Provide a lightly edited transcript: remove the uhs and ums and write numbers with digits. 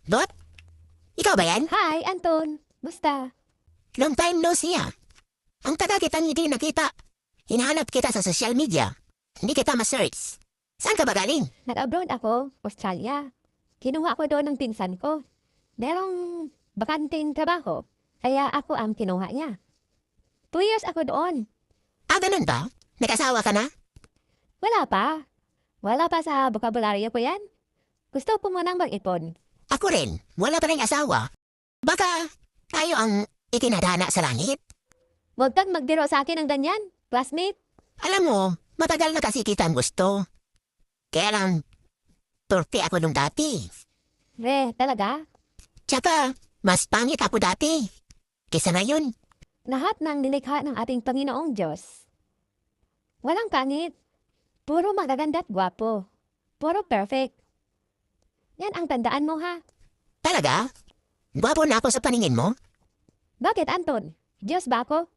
Dot? Ikaw ba yan? Hi, Anton. Musta? Long time no see ah. Ang taga kita hindi nakita. Hinahanap kita sa social media. Hindi kita ma-search. Saan ka ba galing? Nag-abroad ako, Australia. Kinuha ko doon ng pinsan ko. Merong bakanting trabaho, kaya ako ang kinuha niya. 2 years ako doon. Ah, ganun ba? Nag-asawa ka na? Wala pa. Wala pa sa bokabularyo ko yan. Gusto ko munang mag-ipon. Ako rin. Wala pa rin asawa. Baka tayo ang ikinadana sa langit. Huwag kang magbiro sa akin ng ganyan, classmate. Alam mo, matagal na kasi kitang gusto. Kaya lang, turte ako nung dati. Talaga? Tsaka, mas pangit ako dati. Kesa ngayon, Lahat ng nilikha ng ating Panginoong Diyos. Walang pangit. Puro magaganda at gwapo. Puro perfect. Yan ang tandaan mo, ha? talaga? Gwapo na ako sa paningin mo? Bakit, Anton? Diyos ba ako?